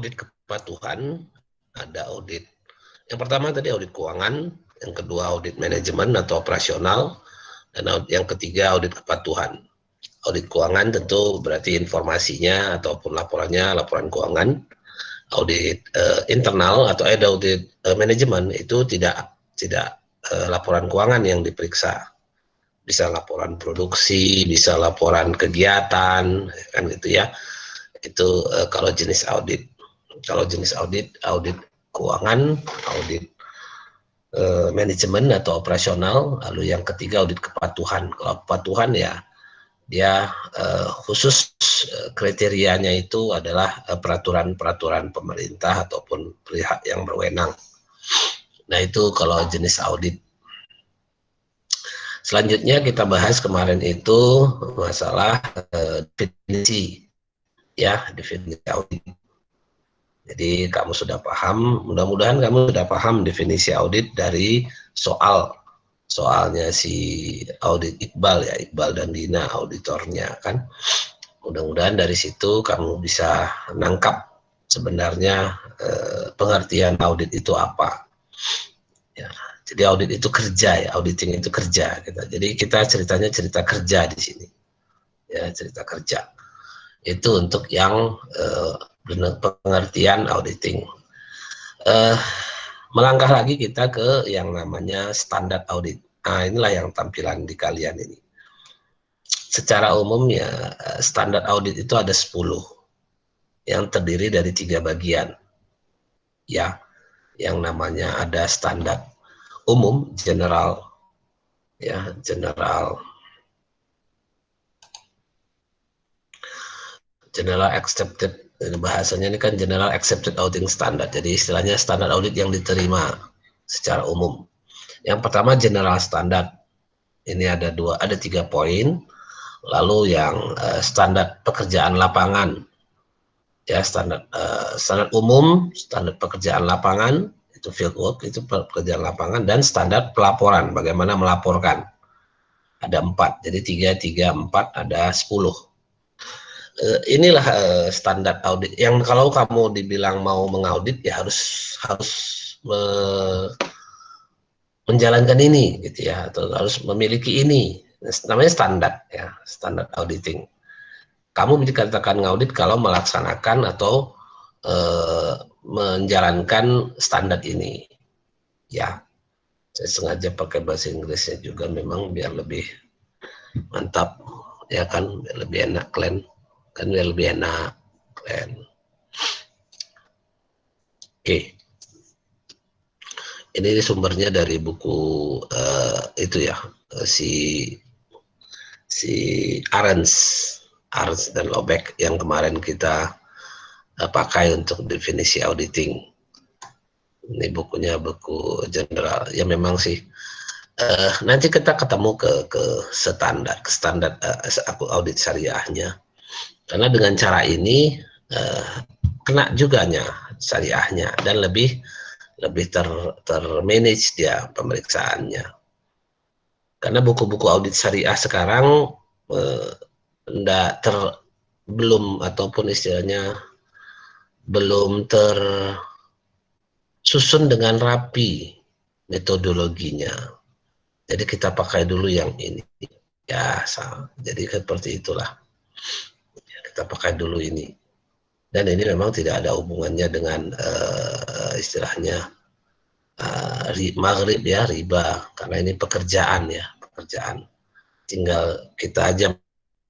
audit kepatuhan, ada audit. Yang pertama tadi audit keuangan, yang kedua audit manajemen atau operasional, dan yang ketiga audit kepatuhan. Audit keuangan tentu berarti informasinya ataupun laporannya, laporan keuangan. Audit internal atau audit manajemen itu tidak laporan keuangan yang diperiksa. Bisa laporan produksi, bisa laporan kegiatan, kan gitu ya. Itu kalau jenis audit. Kalau jenis audit keuangan, audit manajemen atau operasional, lalu yang ketiga audit kepatuhan. Kalau kepatuhan ya dia khusus kriterianya itu adalah peraturan-peraturan pemerintah ataupun pihak yang berwenang. Nah itu kalau jenis audit. Selanjutnya kita bahas kemarin itu masalah definisi, ya, definisi audit. Jadi kamu sudah paham, mudah-mudahan kamu sudah paham definisi audit dari soalnya si audit Iqbal ya, Iqbal dan Dina auditornya kan. Mudah-mudahan dari situ kamu bisa nangkap sebenarnya pengertian audit itu apa. Ya, jadi audit itu kerja ya, auditing itu kerja. Gitu. Jadi kita ceritanya cerita kerja di sini, ya cerita kerja. Itu untuk yang pengertian auditing. Melangkah lagi kita ke yang namanya standar audit. Nah, inilah yang tampilan di kalian ini. Secara umum ya, standar audit itu ada 10 yang terdiri dari 3 bagian. Ya, yang namanya ada standar umum, general, ya, general accepted. Bahasanya ini kan general accepted auditing standard, jadi istilahnya standar audit yang diterima secara umum. Yang pertama general standard, ini ada 3 poin. Lalu yang standar pekerjaan lapangan, ya standar umum, standar pekerjaan lapangan itu field work, itu pekerjaan lapangan, dan standar pelaporan, bagaimana melaporkan, ada 4. Jadi 3, 4 ada 10. Inilah standar audit yang kalau kamu dibilang mau mengaudit ya harus menjalankan ini gitu ya, atau harus memiliki ini. Namanya standar ya, standar auditing. Kamu dikatakan ngaudit kalau melaksanakan atau menjalankan standar ini. Ya, saya sengaja pakai bahasa Inggrisnya juga memang biar lebih mantap, ya kan, biar lebih enak kalian. Kan biar lebih enak kalian. Oke. Ini sumbernya dari buku itu ya, si Arens dan Lobeck yang kemarin kita pakai untuk definisi auditing. Ini bukunya buku general. Ya memang sih. Nanti kita ketemu ke standar audit syariahnya. Karena dengan cara ini kena juga syariahnya dan lebih termanage dia pemeriksaannya. Karena buku-buku audit syariah sekarang belum ataupun istilahnya belum tersusun dengan rapi metodologinya. Jadi kita pakai dulu yang ini. Ya, jadi seperti itulah. Kita pakai dulu ini. Dan ini memang tidak ada hubungannya dengan istilahnya maghrib ya, riba. Karena ini pekerjaan ya, pekerjaan. Tinggal kita aja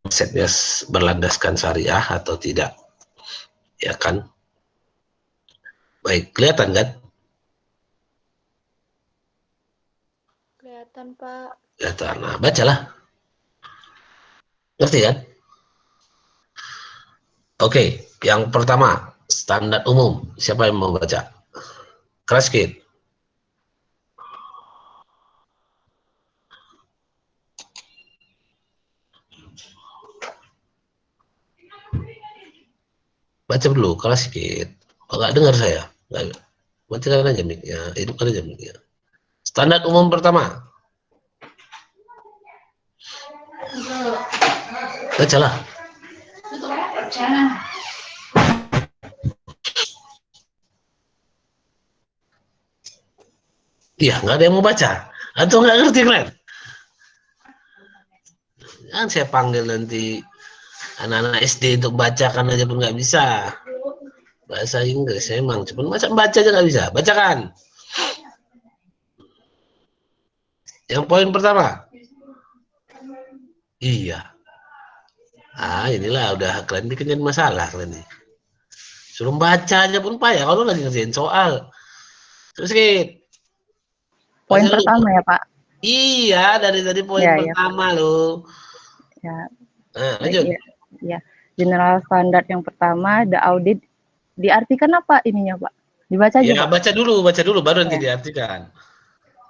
konsepnya berlandaskan syariah atau tidak. Ya kan? Baik, kelihatan kan? Kelihatan, Pak. Kelihatan. Nah, bacalah. Ngerti kan? Oke, yang pertama, standar umum. Siapa yang mau baca? Keras sedikit. Baca dulu, keras sedikit. Oh, nggak dengar saya. Matikan aja mic-nya, hidupkan aja mic-nya. Standar umum pertama. Bacalah. Iya, nggak ada yang mau baca. Atau nggak ngerti kalian? Kan saya panggil nanti anak-anak SD untuk bacakan aja pun nggak bisa. Bahasa Inggris emang, cuma masa baca aja nggak bisa. Bacakan. Yang poin pertama. Iya. Inilah udah kalian bikin jadi masalah kalian nih. Suruh baca aja pun payah kalau lagi ngerjain soal. Terus sedikit. Poin Baca dulu. pertama ya Pak. Iya, dari tadi poin Ya, ya Pak. pertama loh. Ya, Nah, baik lanjut. ya. Ya. General standard yang pertama, the audit diartikan apa ininya Pak? Dibaca aja Ya, Pak. baca dulu, baru nanti Ya. diartikan.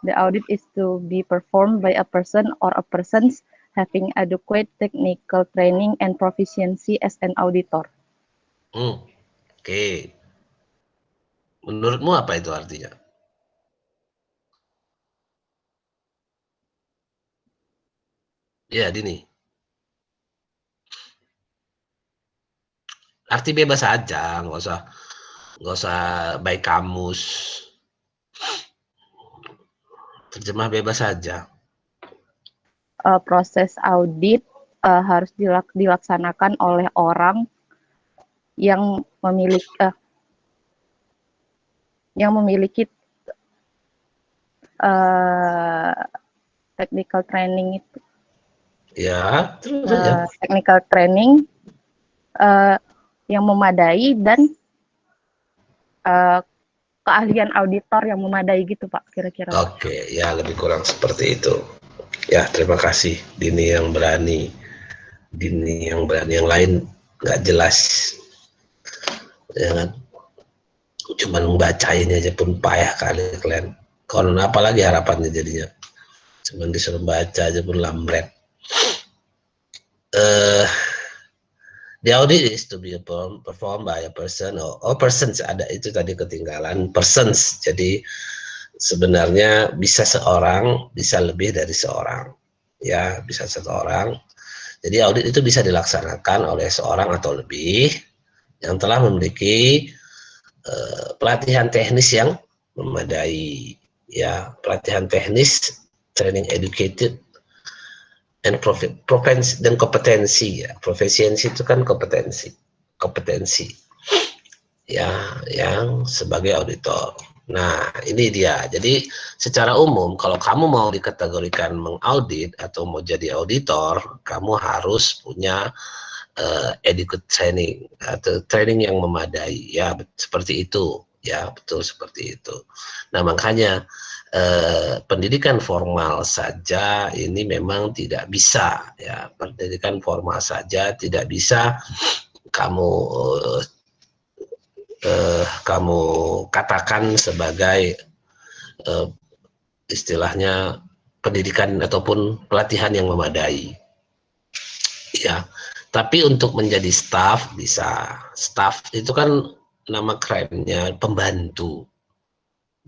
The audit is to be performed by a person or a persons having adequate technical training and proficiency as an auditor. Oke. Menurutmu apa itu artinya? Ya, Dini. Arti bebas aja, nggak usah baik kamus. Terjemah bebas saja. Proses audit harus dilaksanakan oleh orang yang memiliki technical training itu. Ya, terus saja. Technical training yang memadai dan keahlian auditor yang memadai gitu Pak, kira-kira. Oke, ya lebih kurang seperti itu. Ya, terima kasih Dini yang berani. Dini yang berani, yang lain nggak jelas. Ya kan? Cuman membacain aja pun payah kali kalian. Konon apalagi harapannya jadinya. Cuman disuruh baca aja pun lamret. The audit is to be performed by a person or persons, ada itu tadi ketinggalan persons. Jadi sebenarnya bisa seorang, bisa lebih dari seorang. Ya, bisa seseorang. Jadi audit itu bisa dilaksanakan oleh seorang atau lebih yang telah memiliki pelatihan teknis yang memadai. Ya, pelatihan teknis, training educated, dan kompetensi. Ya, profesiensi itu kan kompetensi ya, yang sebagai auditor. Nah, ini dia. Jadi secara umum kalau kamu mau dikategorikan mengaudit atau mau jadi auditor, kamu harus punya adequate training atau training yang memadai. Ya, seperti itu. Ya, betul seperti itu. Nah, makanya pendidikan formal saja ini memang tidak bisa, ya, pendidikan formal saja tidak bisa kamu kamu katakan sebagai istilahnya pendidikan ataupun pelatihan yang memadai, ya. Tapi untuk menjadi staff bisa. Staff itu kan nama kerennya pembantu.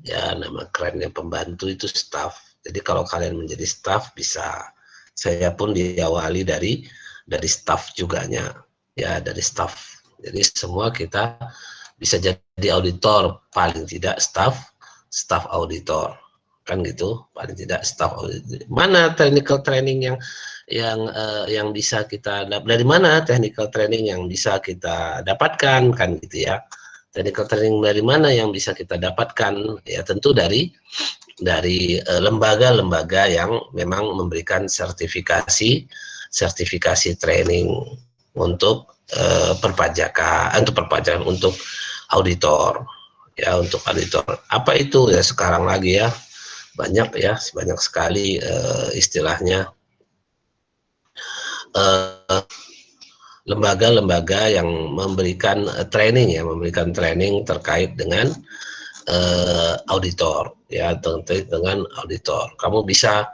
Ya, nama kerennya pembantu itu staff. Jadi kalau kalian menjadi staff bisa. Saya pun diawali dari staff juganya. Ya, dari staff. Jadi semua kita bisa jadi auditor, paling tidak staff auditor. Kan gitu, paling tidak staff auditor. Mana technical training yang bisa kita dari mana technical training yang bisa kita dapatkan, kan gitu ya. Technical training dari mana yang bisa kita dapatkan? Ya tentu dari lembaga-lembaga yang memang memberikan sertifikasi training untuk perpajakan untuk auditor, ya, untuk auditor. Apa itu ya sekarang lagi ya, banyak ya, banyak sekali istilahnya lembaga-lembaga yang memberikan training, ya, memberikan training terkait dengan auditor, ya, terkait dengan auditor. Kamu bisa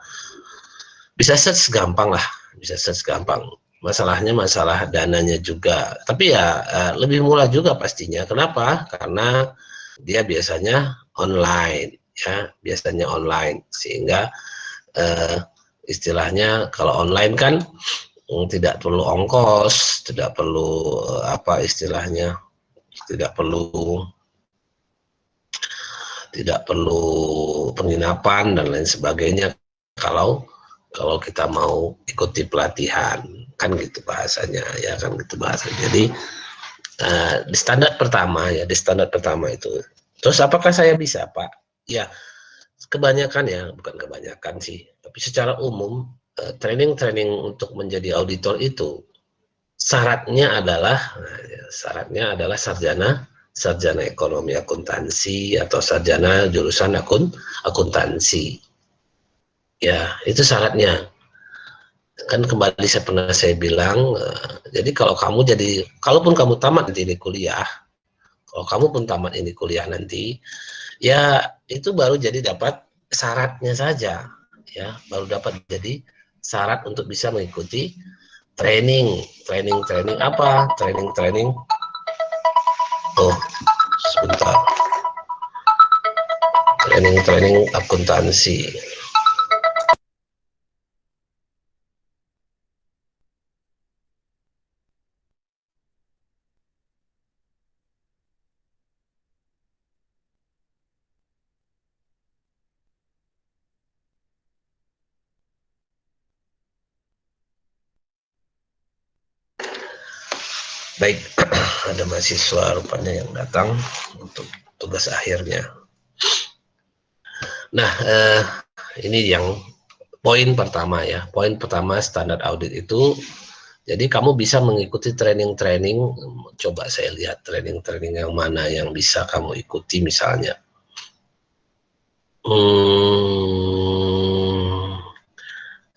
search gampang lah, bisa search gampang. Masalahnya masalah dananya juga, tapi ya lebih murah juga pastinya. Kenapa? Karena dia biasanya online, ya, biasanya online, sehingga istilahnya kalau online kan tidak perlu ongkos, tidak perlu apa istilahnya, tidak perlu tidak perlu penginapan dan lain sebagainya kalau kita mau ikuti pelatihan, kan gitu bahasanya ya, kan gitu bahasanya. Jadi di standar pertama ya, di standar pertama itu. Terus apakah saya bisa, Pak? Ya, kebanyakan ya, bukan kebanyakan sih, tapi secara umum training-training untuk menjadi auditor itu syaratnya adalah sarjana ekonomi akuntansi atau sarjana jurusan akuntansi. Ya, itu syaratnya. Kan kembali saya bilang, jadi kalaupun kamu tamat nanti ini kuliah, kalau kamu pun tamat ini kuliah nanti, ya itu baru jadi dapat syaratnya saja, ya baru dapat jadi syarat untuk bisa mengikuti training apa? Training. Oh, sebentar. Training akuntansi. Baik, ada mahasiswa rupanya yang datang untuk tugas akhirnya. Nah, ini yang poin pertama ya. Poin pertama standar audit itu, jadi kamu bisa mengikuti training-training. Coba saya lihat training-training yang mana yang bisa kamu ikuti misalnya.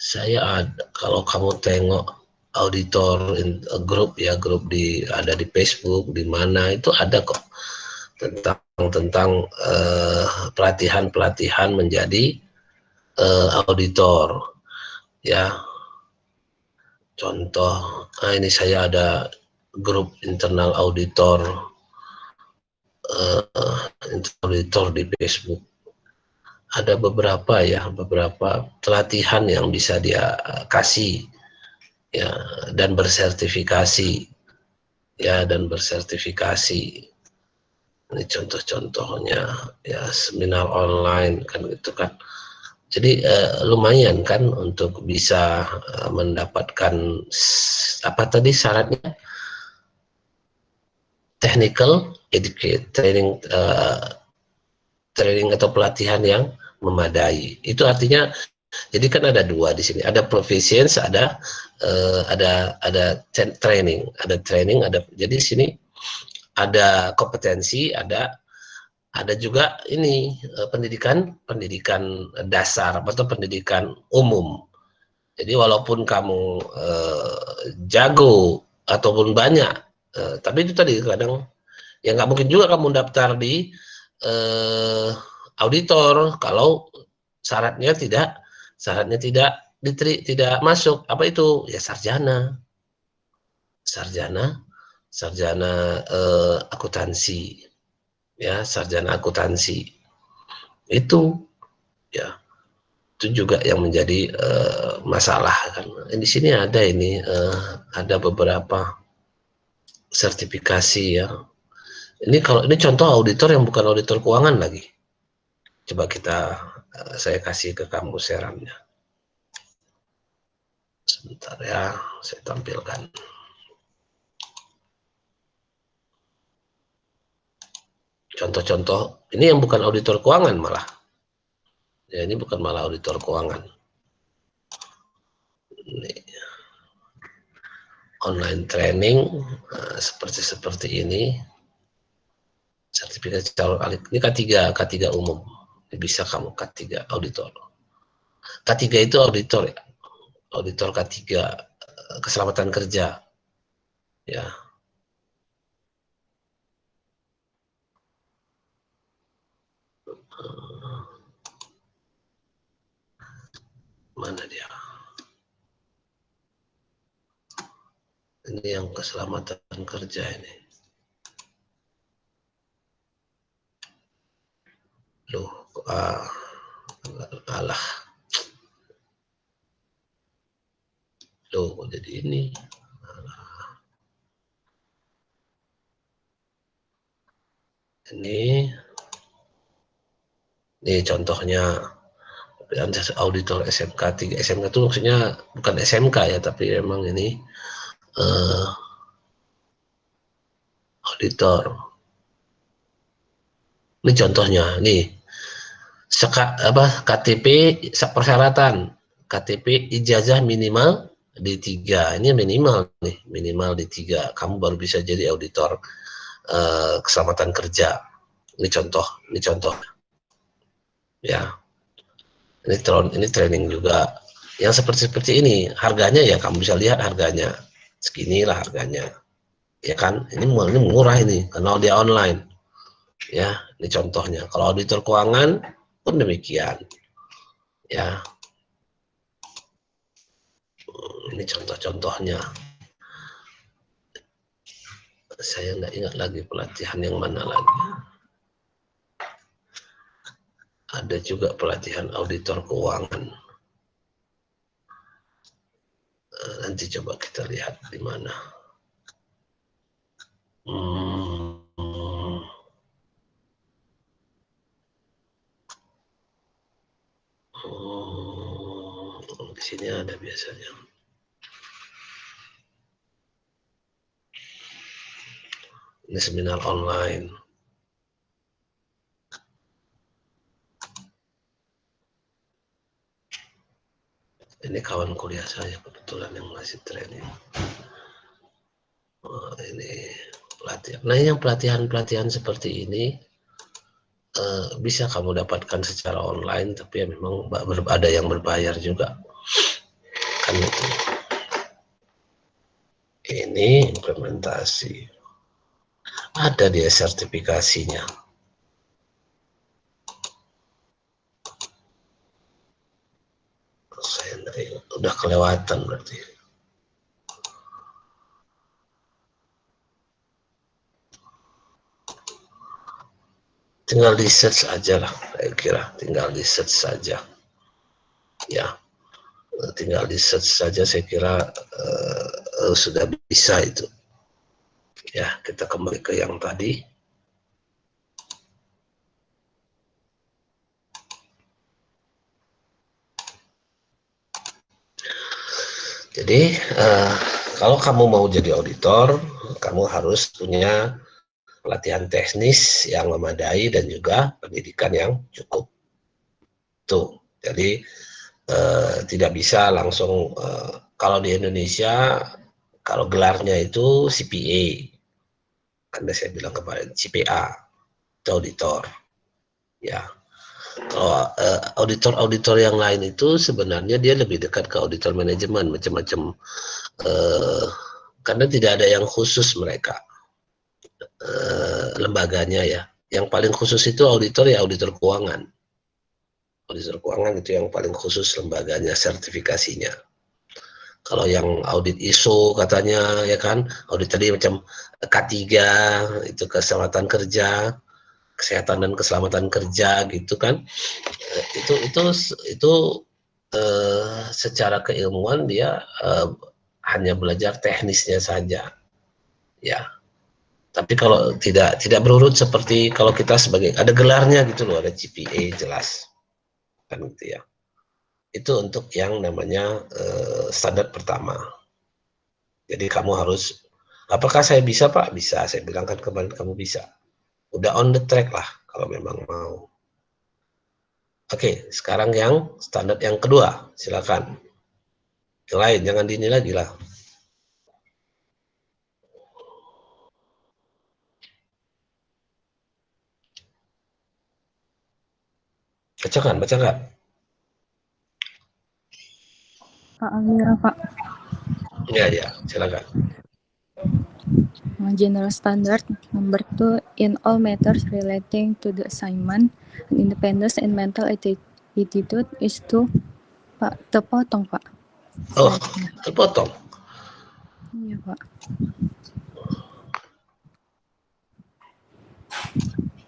Saya ada, kalau kamu tengok auditor grup ya, grup ada di Facebook, di mana itu ada kok tentang pelatihan menjadi auditor ya. Contoh, ini saya ada grup internal auditor di Facebook. Ada beberapa pelatihan yang bisa dia kasih ya, dan bersertifikasi ya, ini contoh-contohnya ya, seminar online kan gitu kan. Jadi lumayan kan untuk bisa mendapatkan apa tadi syaratnya, technical educate training atau pelatihan yang memadai. Itu artinya, jadi kan ada dua di sini, ada proficiency, ada training, jadi di sini ada kompetensi, ada juga ini pendidikan dasar atau pendidikan umum. Jadi walaupun kamu jago ataupun banyak, tapi itu tadi kadang ya nggak mungkin juga kamu daftar di auditor kalau syaratnya tidak masuk. Apa itu? Ya sarjana akuntansi ya, sarjana akuntansi itu ya, itu juga yang menjadi masalah kan. Di sini ada beberapa sertifikasi ya. Ini contoh auditor yang bukan auditor keuangan lagi. Coba saya kasih ke kamu seramnya. Sebentar ya, saya tampilkan. Contoh-contoh, ini yang bukan auditor keuangan malah. Ya, ini bukan malah auditor keuangan. Ini online training seperti ini. Sertifikat calon ahli, ini K3 umum. Ini bisa kamu K3 auditor. K3 itu auditor ya. Auditor K3 keselamatan kerja. Ya. Mana dia? Ini yang keselamatan kerja ini. Loh, alah. Loh, kok jadi ini? Ini Nih contohnya auditor SMK 3. SMK itu maksudnya bukan SMK ya, tapi memang ini auditor. Ini contohnya, nih KTP persyaratan KTP ijazah minimal D3. Ini minimal nih, minimal D3. Kamu baru bisa jadi auditor keselamatan kerja. Ini contoh ya. Ini training juga yang seperti ini. Harganya ya kamu bisa lihat harganya seginilah harganya ya kan. Ini murah ini karena dia online ya. Ini contohnya. Kalau auditor keuangan pun demikian ya. Ini contoh-contohnya. Saya nggak ingat lagi pelatihan yang mana lagi. Ada juga pelatihan auditor keuangan. Nanti coba kita lihat di mana. Di sini ada biasanya. Ini seminar online. Ini kawan kuliah saya kebetulan yang masih training. Ini pelatihan. Nah, yang pelatihan seperti ini bisa kamu dapatkan secara online, tapi ya memang ada yang berbayar juga. Kan itu. Ini implementasi. Ada dia sertifikasinya. Saya udah kelewatan berarti. Tinggal di search aja lah, saya kira. Tinggal di search saja. Ya, tinggal di search saja, saya kira sudah bisa itu. Ya, kita kembali ke yang tadi. Jadi, kalau kamu mau jadi auditor, kamu harus punya pelatihan teknis yang memadai dan juga pendidikan yang cukup. Tuh, jadi tidak bisa langsung, kalau di Indonesia, kalau gelarnya itu CPA, karena saya bilang kemarin CPA, itu auditor. Ya, kalau auditor yang lain itu sebenarnya dia lebih dekat ke auditor manajemen, macam-macam, karena tidak ada yang khusus mereka lembaganya ya. Yang paling khusus itu auditor ya auditor keuangan. Auditor keuangan itu yang paling khusus lembaganya, sertifikasinya. Kalau yang audit ISO katanya ya kan, audit tadi macam K3 itu keselamatan kerja, kesehatan dan keselamatan kerja gitu kan. Itu secara keilmuan dia hanya belajar teknisnya saja. Ya. Tapi kalau tidak berurut seperti kalau kita sebagai ada gelarnya gitu loh, ada GPA jelas. Kan gitu ya. Itu untuk yang namanya standar pertama. Jadi kamu harus, apakah saya bisa Pak? Bisa, saya bilang kan kemarin kamu bisa. Udah on the track lah kalau memang mau. Oke, sekarang yang standar yang kedua, silakan. Yang lain, jangan di ini lagi lah. Bacakan, baca nggak? Pak Almira, Pak. Ya, silakan. General Standard number 2 in all matters relating to the assignment, independence and mental attitude is to Pak, terpotong Pak. Oh, terpotong. Iya Pak.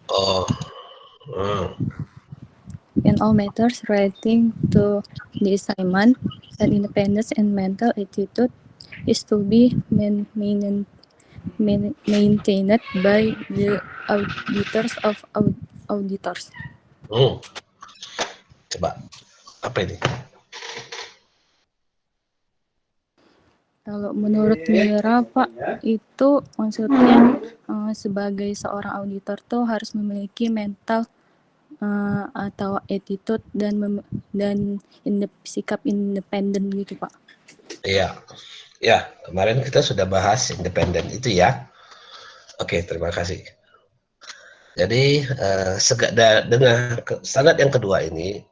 Oh. In all matters relating to the assignment, and independence and mental attitude is to be maintained by the auditors of auditors. Coba, apa ini? Kalau menurut Mira, Pak, itu maksudnya sebagai seorang auditor tuh harus memiliki mental atau attitude dan sikap independen gitu, Pak. Iya, ya kemarin kita sudah bahas independen itu ya. Oke, terima kasih. Jadi dengan standar yang kedua ini,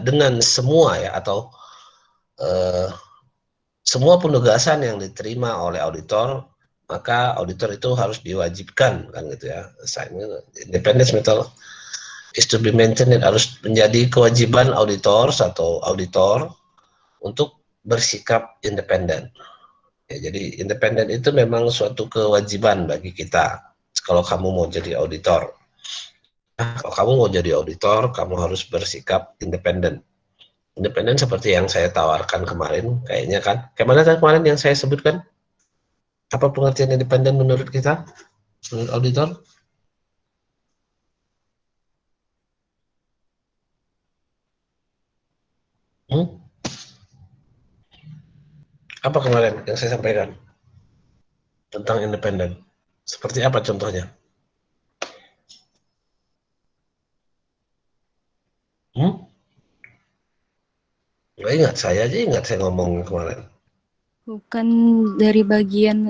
dengan semua ya atau semua penugasan yang diterima oleh auditor, maka auditor itu harus diwajibkan kan gitu ya. Independence mental is to be maintained, harus menjadi kewajiban auditor atau auditor untuk bersikap independen. Ya, jadi independen itu memang suatu kewajiban bagi kita. Kalau kamu mau jadi auditor, kalau kamu mau jadi auditor, kamu harus bersikap independen. Independen seperti yang saya tawarkan kemarin, kayaknya kan. Kayak mana kemarin yang saya sebutkan? Apa pengertian independen menurut kita, menurut auditor? Hmm? Apa kemarin yang saya sampaikan tentang independen? Seperti apa contohnya? Hmm? Nggak ingat, saya aja ingat saya ngomong kemarin. Bukan dari bagian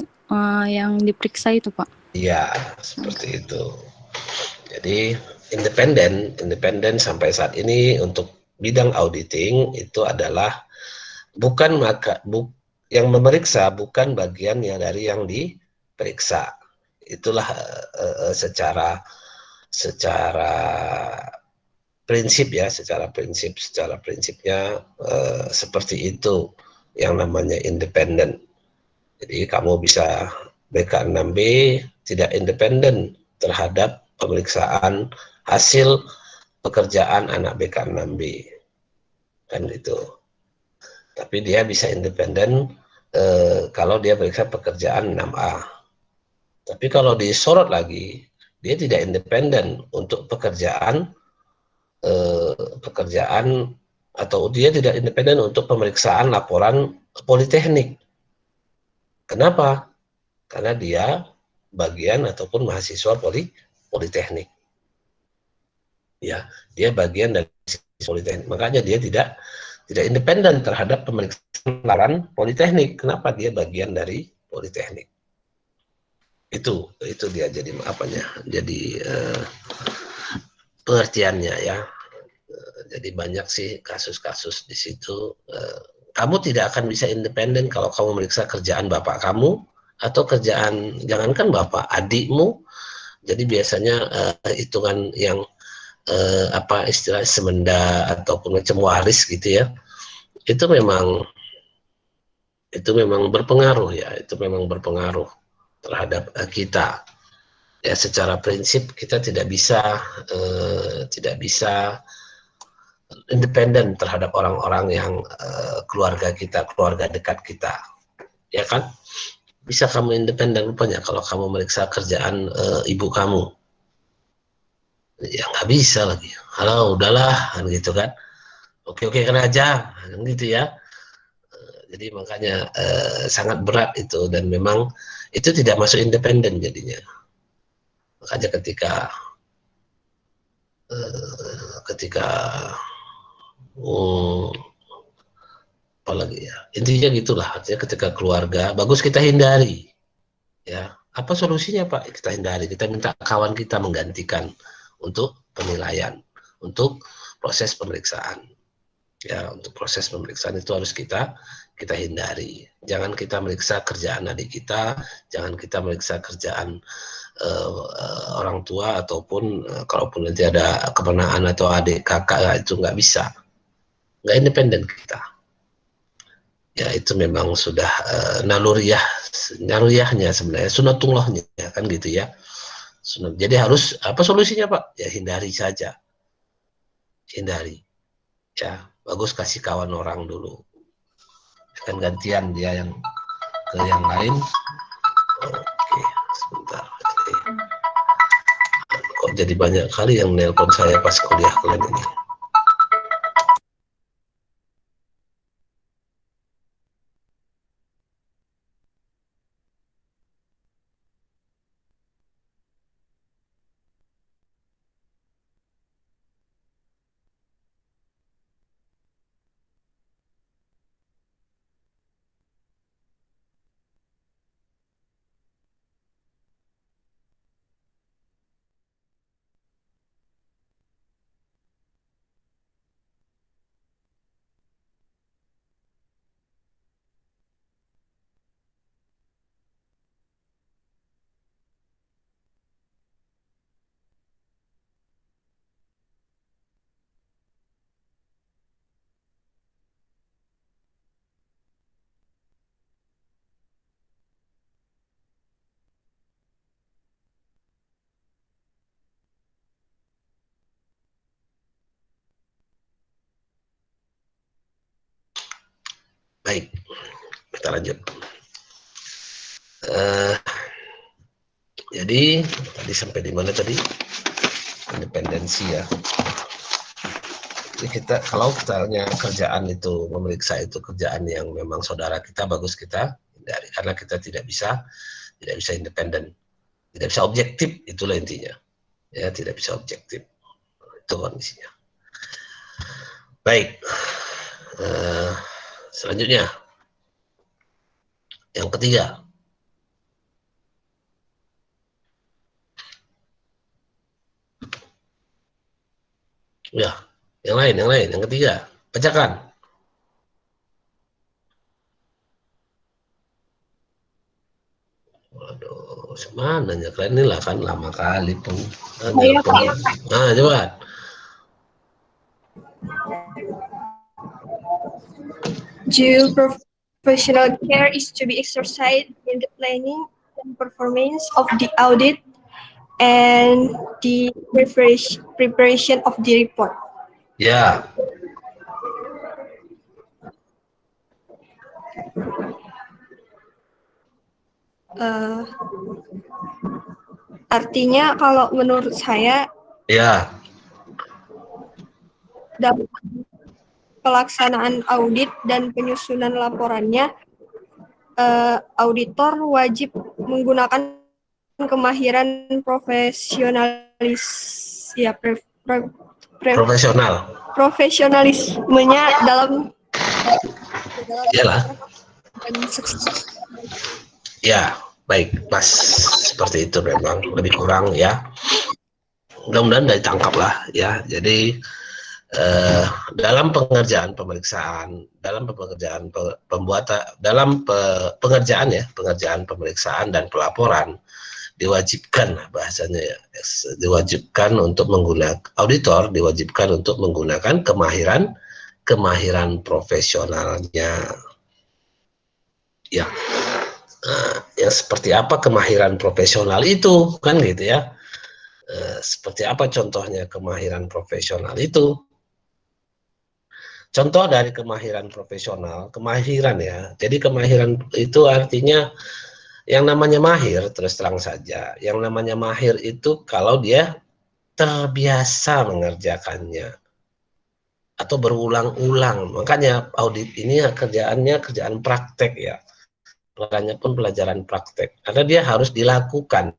yang diperiksa itu, Pak. Iya, seperti itu. Jadi independen sampai saat ini untuk bidang auditing itu adalah bukan yang memeriksa bukan bagiannya dari yang diperiksa. Itulah secara prinsip ya, secara prinsipnya seperti itu yang namanya independen. Jadi kamu bisa BK6B tidak independen terhadap pemeriksaan hasil pekerjaan anak BK6B, kan itu. Tapi dia bisa independen kalau dia periksa pekerjaan 6A. Tapi kalau disorot lagi, dia tidak independen untuk pekerjaan atau dia tidak independen untuk pemeriksaan laporan politeknik. Kenapa? Karena dia bagian ataupun mahasiswa politeknik. Ya, dia bagian dari politeknik. Makanya dia tidak independen terhadap pemeriksaan laporan politeknik. Kenapa? Dia bagian dari politeknik. Itu dia jadi apanya? Jadi pengertiannya ya. Jadi banyak sih kasus-kasus di situ. Kamu tidak akan bisa independen kalau kamu meriksa kerjaan bapak kamu atau kerjaan jangankan bapak, adikmu. Jadi biasanya hitungan yang apa istilah semenda ataupun macam waris gitu ya. Itu memang berpengaruh ya. Itu memang berpengaruh terhadap kita. Ya secara prinsip kita tidak bisa independen terhadap orang-orang yang keluarga kita, keluarga dekat kita, ya kan? Bisa kamu independen rupanya kalau kamu meriksa kerjaan ibu kamu, ya nggak bisa lagi. Halo, udahlah, kan gitu kan? Oke kan aja, kan gitu ya. Jadi makanya sangat berat itu dan memang itu tidak masuk independen jadinya. Makanya ketika um, apalagi ya intinya gitulah, artinya ketika keluarga bagus kita hindari ya. Apa solusinya Pak? Kita hindari, kita minta kawan kita menggantikan untuk penilaian, untuk proses pemeriksaan ya. Untuk proses pemeriksaan itu harus kita hindari. Jangan kita meriksa kerjaan adik kita, jangan kita meriksa kerjaan orang tua, ataupun kalaupun nanti ada kemenangan atau adik kakak, itu nggak bisa, nggak independen kita. Ya itu memang sudah naluriyahnya sebenarnya, sunatullahnya kan gitu ya. Jadi harus apa solusinya Pak? Ya hindari saja, hindari. Ya bagus kasih kawan orang dulu, kan gantian dia yang ke yang lain. Oke, sebentar. Kok jadi banyak kali yang nelpon saya pas kuliah kalian ini. Baik, kita lanjut. Jadi tadi sampai di mana tadi? Independensi ya. Jadi kita kalau misalnya kerjaan itu memeriksa itu kerjaan yang memang saudara kita bagus kita hindari karena kita tidak bisa independen, tidak bisa objektif, itulah intinya. Ya, tidak bisa objektif. Itu kondisinya. Baik. Selanjutnya yang ketiga. Ya, yang lain, yang ketiga. Bacakan. Waduh, semananya kalian ini lah kan lama kali pun. Nah, coba. Due professional care is to be exercised in the planning and performance of the audit and the preparation of the report. Ya. Artinya kalau menurut saya, ya, dalam pelaksanaan audit dan penyusunan laporannya, auditor wajib menggunakan kemahiran profesionalismenya dalam iyalah. Ya, baik, Mas. Seperti itu memang lebih kurang ya. Mudah-mudahan ditangkap lah ya. Jadi dalam pengerjaan pemeriksaan, dalam pengerjaan pembuatan, dalam pengerjaan ya, pengerjaan pemeriksaan dan pelaporan diwajibkan bahasanya ya, diwajibkan untuk menggunakan auditor diwajibkan untuk menggunakan kemahiran profesionalnya. Ya. Nah, yang seperti apa kemahiran profesional itu kan gitu ya. Seperti apa contohnya kemahiran profesional itu? Contoh dari kemahiran profesional, kemahiran ya. Jadi kemahiran itu artinya yang namanya mahir, terus terang saja. Yang namanya mahir itu kalau dia terbiasa mengerjakannya atau berulang-ulang. Makanya audit ini kerjaannya kerjaan praktek ya. Pelajarannya pun pelajaran praktek. Karena dia harus dilakukan.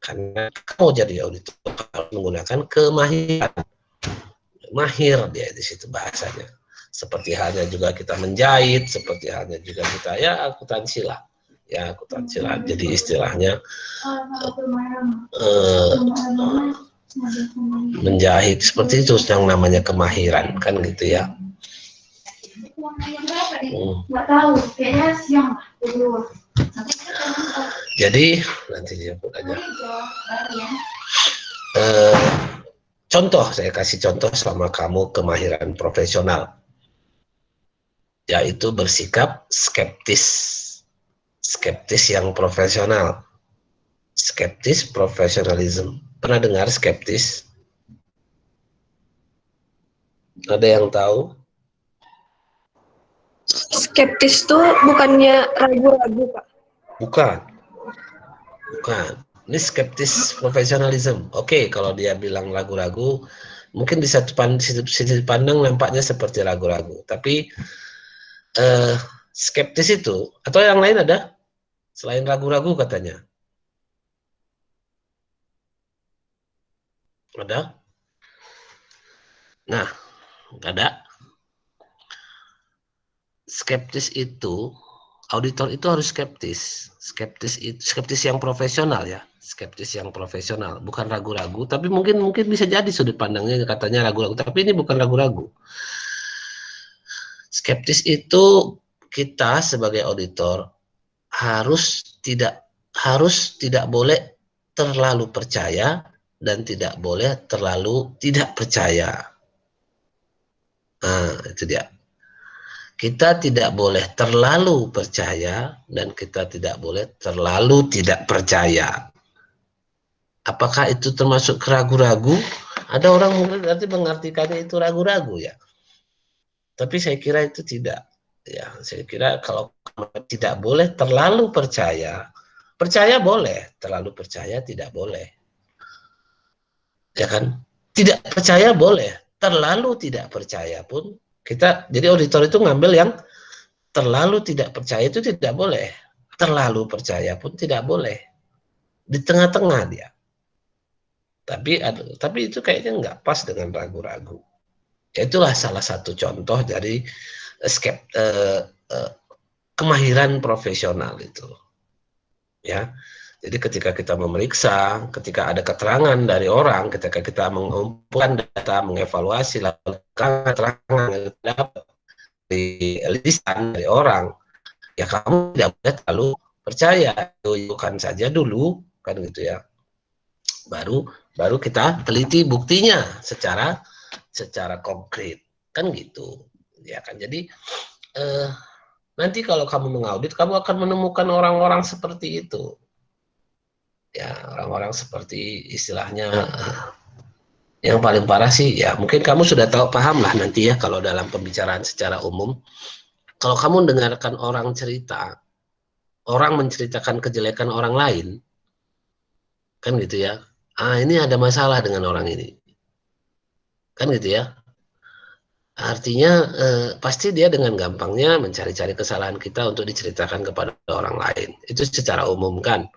Karena kamu jadi auditor harus menggunakan kemahiran. Mahir dia di situ bahasanya. Seperti halnya juga kita menjahit, seperti halnya juga kita ya akuntansi lah. Ya akuntansi lah. Jadi istilahnya menjahit seperti itu yang namanya kemahiran kan gitu ya. Jadi nanti jemput aja. Contoh, saya kasih contoh sama kamu kemahiran profesional, yaitu bersikap skeptis. Skeptis yang profesional. Skeptis profesionalism. Pernah dengar skeptis? Ada yang tahu? Skeptis itu bukannya ragu-ragu, Pak? Bukan. Bukan. Ini skeptis profesionalism. Oke, kalau dia bilang ragu-ragu, mungkin di sisi pandang nampaknya seperti ragu-ragu. Tapi skeptis itu, atau yang lain ada? Selain ragu-ragu katanya. Ada? Nah, ada. Skeptis itu, auditor itu harus skeptis. Skeptis yang profesional ya. Skeptis yang profesional, bukan ragu-ragu, tapi mungkin bisa jadi sudut pandangnya katanya ragu-ragu, tapi ini bukan ragu-ragu. Skeptis itu kita sebagai auditor harus tidak boleh terlalu percaya dan tidak boleh terlalu tidak percaya. Nah, itu dia. Kita tidak boleh terlalu percaya dan kita tidak boleh terlalu tidak percaya. Apakah itu termasuk ragu-ragu? Ada orang mungkin nanti mengartikannya itu ragu-ragu ya. Tapi saya kira itu tidak. Ya, saya kira kalau tidak boleh terlalu percaya, percaya boleh, terlalu percaya tidak boleh. Ya kan? Tidak percaya boleh, terlalu tidak percaya pun kita, jadi auditor itu ngambil yang terlalu tidak percaya itu tidak boleh, terlalu percaya pun tidak boleh, di tengah-tengah dia. Tapi itu kayaknya nggak pas dengan ragu-ragu. Itulah salah satu contoh dari kemahiran profesional itu, ya. Jadi ketika kita memeriksa, ketika ada keterangan dari orang, ketika kita mengumpulkan data, mengevaluasi lalu keterangan yang dapat di lisan dari orang, ya kamu tidak boleh terlalu percaya, tunjukkan saja dulu, kan gitu ya. Baru kita teliti buktinya secara konkret, kan gitu, ya kan. Jadi nanti kalau kamu mengaudit, kamu akan menemukan orang-orang seperti itu. Ya, orang-orang seperti istilahnya yang paling parah sih, ya mungkin kamu sudah tahu, paham lah nanti ya kalau dalam pembicaraan secara umum. Kalau kamu dengarkan orang cerita, orang menceritakan kejelekan orang lain, kan gitu ya. Ini ada masalah dengan orang ini. Kan gitu ya. Artinya pasti dia dengan gampangnya mencari-cari kesalahan kita untuk diceritakan kepada orang lain. Itu secara umum kan.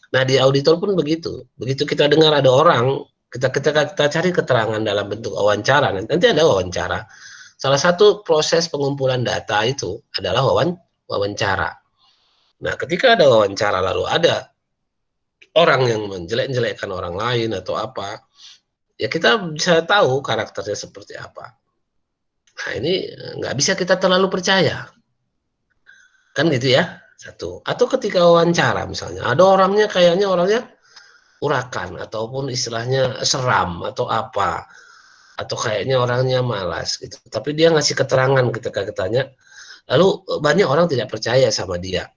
Nah, di auditor pun begitu. Begitu kita dengar ada orang, kita cari keterangan dalam bentuk wawancara. Nanti ada wawancara. Salah satu proses pengumpulan data itu adalah wawancara. Nah, ketika ada wawancara lalu ada orang yang menjelek-jelekkan orang lain atau apa, ya kita bisa tahu karakternya seperti apa. Nah, ini nggak bisa kita terlalu percaya. Kan gitu ya, satu. Atau ketika wawancara misalnya, ada orangnya kayaknya orangnya urakan, ataupun istilahnya seram, atau apa. Atau kayaknya orangnya malas gitu. Tapi dia ngasih keterangan ketika ditanya, lalu banyak orang tidak percaya sama dia.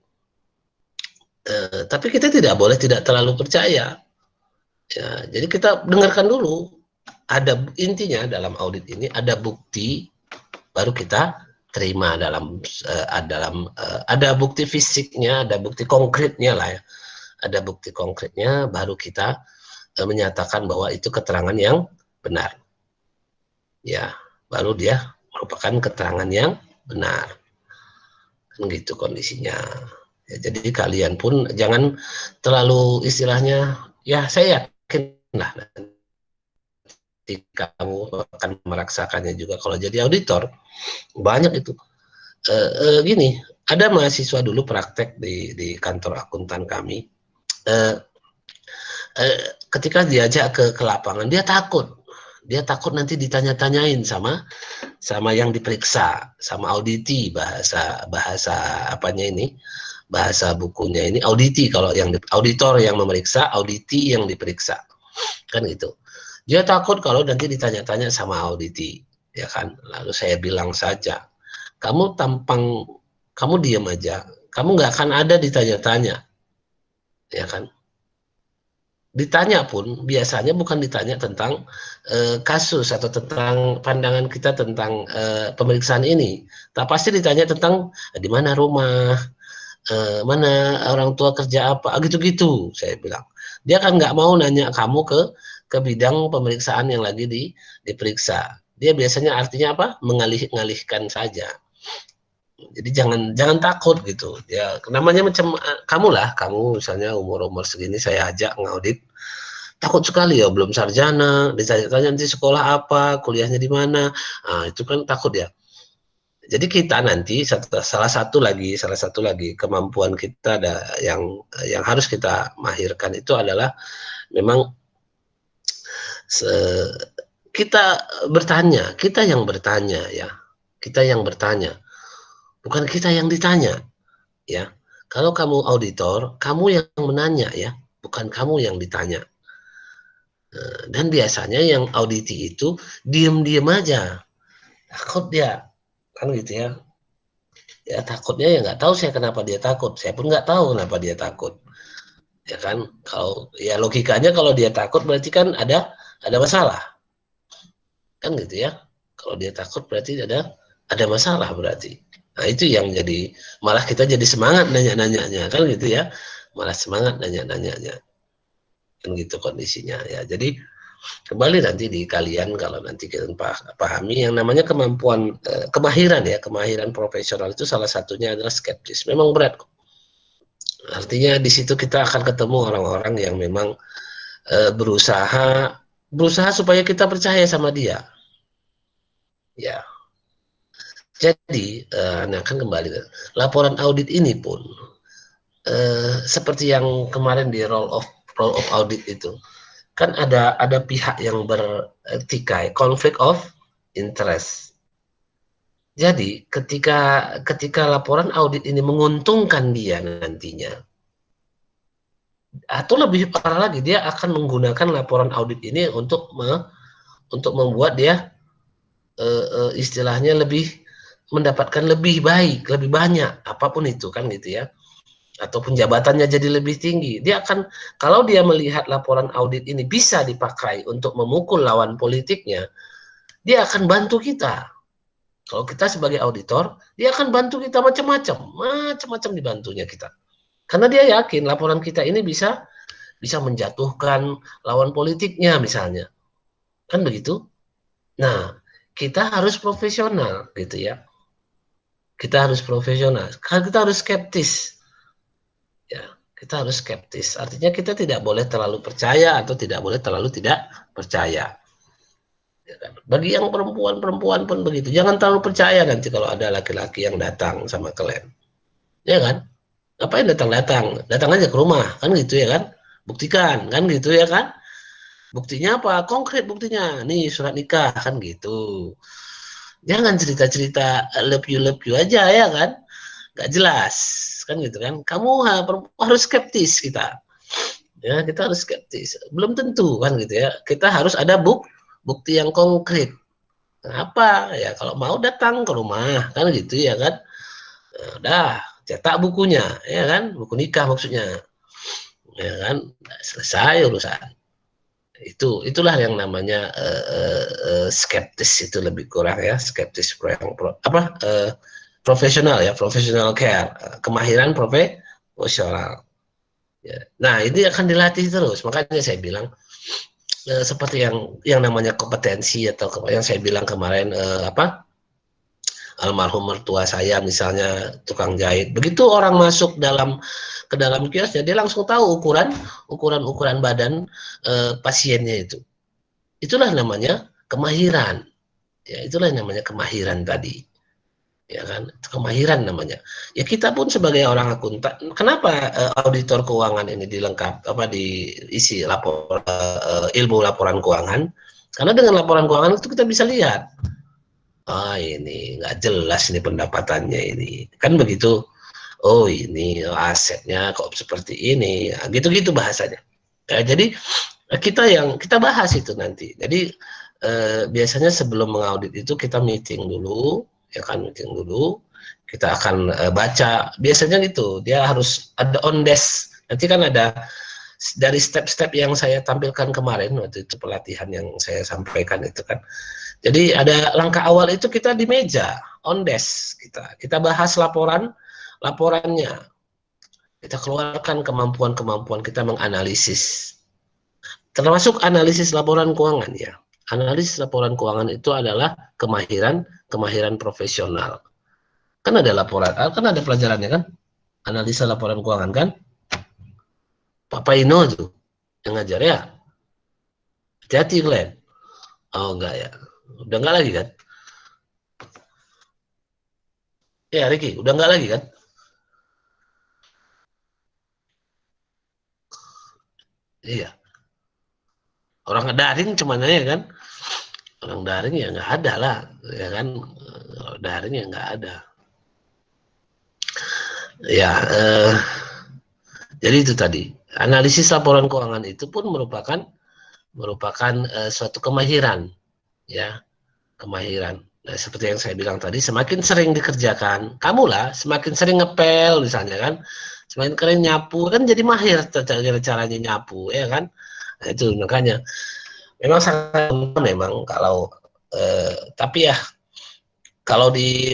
Tapi kita tidak boleh tidak terlalu percaya. Ya, jadi kita dengarkan dulu. Ada intinya dalam audit ini ada bukti, baru kita terima ada bukti fisiknya, ada bukti konkretnya lah ya. Ada bukti konkretnya, baru kita menyatakan bahwa itu keterangan yang benar. Ya, baru dia merupakan keterangan yang benar. Kan gitu kondisinya. Ya, jadi kalian pun jangan terlalu istilahnya, ya saya yakin lah nanti kamu akan merasakannya juga kalau jadi auditor. Banyak itu. Gini, ada mahasiswa dulu praktek di kantor akuntan kami. Ketika diajak ke lapangan, dia takut nanti ditanya-tanyain sama yang diperiksa, sama auditi, bahasa apanya ini, bahasa bukunya ini auditi. Kalau yang auditor yang memeriksa, auditi yang diperiksa, kan gitu. Dia takut kalau nanti ditanya-tanya sama auditi, ya kan. Lalu saya bilang saja, kamu diam aja, kamu nggak akan ada ditanya-tanya, ya kan. Ditanya pun biasanya bukan ditanya tentang kasus atau tentang pandangan kita tentang pemeriksaan ini. Tak pasti ditanya tentang di mana rumah, mana orang tua kerja apa, gitu-gitu. Saya bilang dia kan nggak mau nanya kamu ke bidang pemeriksaan yang lagi diperiksa. Dia biasanya artinya apa? Mengalih-alihkan saja. Jadi jangan takut gitu ya, namanya macam kamu misalnya umur segini saya ajak ngaudit, takut sekali ya, belum sarjana ditanya-tanya nanti sekolah apa, kuliahnya di mana, itu kan takut ya. Jadi kita nanti salah satu lagi kemampuan kita ada yang harus kita mahirkan itu adalah memang kita yang bertanya ya, kita yang bertanya, bukan kita yang ditanya, ya. Kalau kamu auditor, kamu yang menanya ya, bukan kamu yang ditanya. Dan biasanya yang auditi itu diem-diem aja, takut dia, kan gitu ya. Ya takutnya ya nggak tahu saya kenapa dia takut, saya pun nggak tahu kenapa dia takut, ya kan. Kalau ya logikanya kalau dia takut berarti kan ada masalah, kan gitu ya. Kalau dia takut berarti ada masalah berarti. Nah, itu yang jadi, malah kita jadi semangat nanya-nanyanya, kan gitu ya. Malah semangat nanya-nanyanya. Kan gitu kondisinya ya. Jadi kembali nanti di kalian kalau nanti kita pahami yang namanya kemampuan kemahiran ya, kemahiran profesional itu salah satunya adalah skeptis. Memang berat kok. Artinya di situ kita akan ketemu orang-orang yang memang berusaha supaya kita percaya sama dia. Ya. Jadi nah kan kembali laporan audit ini pun seperti yang kemarin di roll of audit itu kan ada pihak yang bertikai conflict of interest. Jadi ketika laporan audit ini menguntungkan dia nantinya, atau lebih parah lagi dia akan menggunakan laporan audit ini untuk membuat dia istilahnya mendapatkan lebih baik, lebih banyak, apapun itu kan gitu ya. Ataupun jabatannya jadi lebih tinggi. Dia akan, kalau dia melihat laporan audit ini bisa dipakai untuk memukul lawan politiknya, dia akan bantu kita. Kalau kita sebagai auditor, dia akan bantu kita macam-macam dibantunya kita. Karena dia yakin laporan kita ini bisa menjatuhkan lawan politiknya misalnya. Kan begitu? Nah, kita harus profesional gitu ya. Kita harus profesional. Kita harus skeptis. Ya, kita harus skeptis. Artinya kita tidak boleh terlalu percaya atau tidak boleh terlalu tidak percaya. Ya kan? Bagi yang perempuan pun begitu. Jangan terlalu percaya nanti kalau ada laki-laki yang datang sama kalian. Ya kan? Ngapain datang-datang? Datang aja ke rumah, kan gitu ya kan? Buktikan, kan gitu ya kan? Buktinya apa? Konkret buktinya. Nih surat nikah, kan gitu. Jangan cerita-cerita love you aja ya kan? Gak jelas kan gitu kan, kamu harus skeptis kita ya, kita harus skeptis, belum tentu kan gitu ya, kita harus ada bukti yang konkret. Apa ya, kalau mau datang ke rumah kan gitu ya kan, nah, udah cetak bukunya ya kan, buku nikah maksudnya ya kan, selesai urusan. Itulah yang namanya skeptis, itu lebih kurang ya, skeptis profesional ya, professional care, kemahiran profesional. Ya. Nah, ini akan dilatih terus. Makanya saya bilang seperti yang namanya kompetensi atau yang saya bilang kemarin almarhum mertua saya misalnya tukang jahit. Begitu orang masuk ke dalam kiosnya, dia langsung tahu ukuran badan pasiennya itu. Itulah namanya kemahiran. Ya, itulah namanya kemahiran tadi. Ya kan, kemahiran namanya. Ya kita pun sebagai orang akuntan, kenapa auditor keuangan ini diisi ilmu laporan keuangan? Karena dengan laporan keuangan itu kita bisa lihat, ini nggak jelas ini pendapatannya ini, kan begitu. Oh ini asetnya kok seperti ini, gitu-gitu bahasanya. Ya, jadi kita bahas itu nanti. Jadi biasanya sebelum mengaudit itu kita meeting dulu. Ya kan, meeting dulu, kita akan baca, biasanya gitu, dia harus ada on desk, nanti kan ada dari step-step yang saya tampilkan kemarin waktu itu pelatihan yang saya sampaikan itu kan. Jadi ada langkah awal itu kita di meja on desk, kita bahas laporannya, kita keluarkan kemampuan kita menganalisis, termasuk analisis laporan keuangan ya. Analisis laporan keuangan itu adalah kemahiran profesional. Kan ada laporan, kan ada pelajarannya kan? Analisa laporan keuangan kan? Pak Paino tuh yang ngajar ya. Hati-hati Glenn. Oh enggak ya. Udah enggak lagi kan? Ya Ricky, udah enggak lagi kan? Iya. Orang daring cuman aja kan? Orang daring ya nggak ada lah, ya kan? Daring ya nggak ada. Ya, jadi itu tadi. Analisis laporan keuangan itu pun merupakan suatu kemahiran, ya, kemahiran. Nah, seperti yang saya bilang tadi, semakin sering dikerjakan, kamulah semakin sering ngepel misalnya kan, semakin keren nyapu kan jadi mahir caranya nyapu, ya kan? Nah, itu makanya memang sangat memang kalau tapi ya kalau di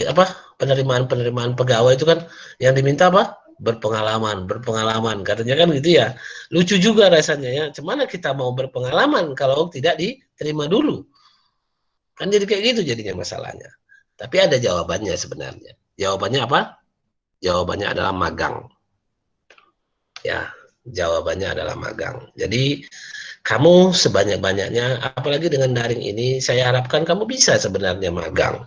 penerimaan pegawai itu kan yang diminta apa? Berpengalaman, katanya kan gitu ya. Lucu juga rasanya ya. Cemana kita mau berpengalaman kalau tidak diterima dulu? Kan jadi kayak gitu jadinya masalahnya. Tapi ada jawabannya sebenarnya. Jawabannya apa? Jawabannya adalah magang. Ya, jawabannya adalah magang. Jadi kamu sebanyak-banyaknya, apalagi dengan daring ini, saya harapkan kamu bisa sebenarnya magang.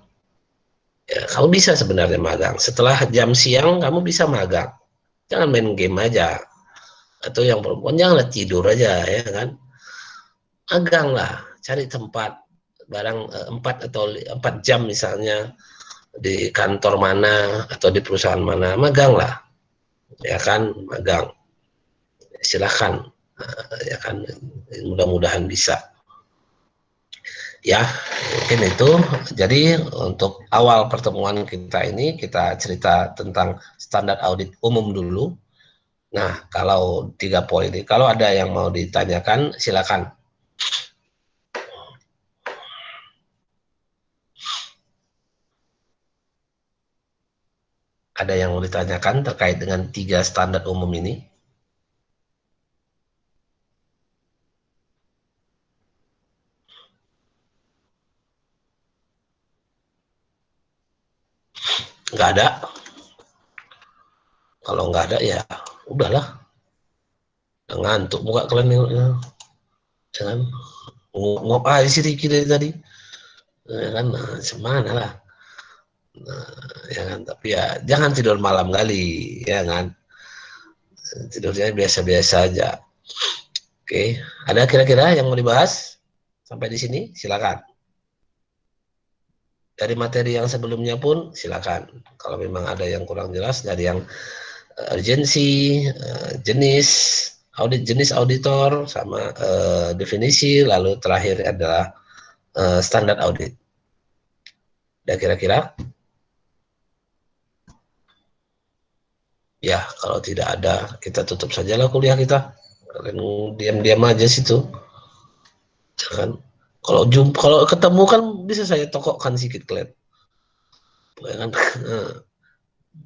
Ya, kamu bisa sebenarnya magang. Setelah jam siang, kamu bisa magang. Jangan main game aja. Atau yang perempuan, janganlah tidur aja, ya kan. Magang lah, cari tempat. Barang 4 atau 4 jam misalnya, di kantor mana, atau di perusahaan mana, magang lah. Ya kan, magang. Silahkan. Ya kan, mudah-mudahan bisa. Ya, mungkin itu. Jadi untuk awal pertemuan kita ini, kita cerita tentang standar audit umum dulu. Nah, kalau 3 poin ini, kalau ada yang mau ditanyakan, silakan. Ada yang mau ditanyakan terkait dengan 3 standar umum ini? Nggak ada. Kalau nggak ada ya udahlah. Ngantuk muka kalian ya. Jangan ngop aja sih Riki dari tadi. Ya kan, nah, semana lah. Nah, ya kan, tapi ya jangan tidur malam kali, ya kan. Tidurnya biasa-biasa aja. Oke, ada kira-kira yang mau dibahas sampai di sini? Silakan. Dari materi yang sebelumnya pun silakan. Kalau memang ada yang kurang jelas dari yang urgensi, jenis auditor sama definisi, lalu terakhir adalah standar audit. Dan kira-kira? Ya, kalau tidak ada, kita tutup sajalah kuliah kita. Kalian diam-diam aja situ. Jangan. Kalau ketemu kan bisa saya tokokkan sedikit kalian. Ya kan?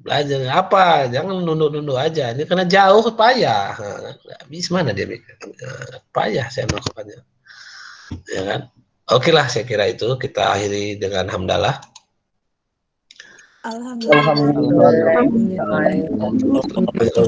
Belajar apa? Jangan nunduk-nunduk aja. Ini karena jauh payah. Nggak bisa mana dia payah saya melakukannya. Ya kan? Oke lah, saya kira itu kita akhiri dengan hamdalah. Alhamdulillah. Alhamdulillah.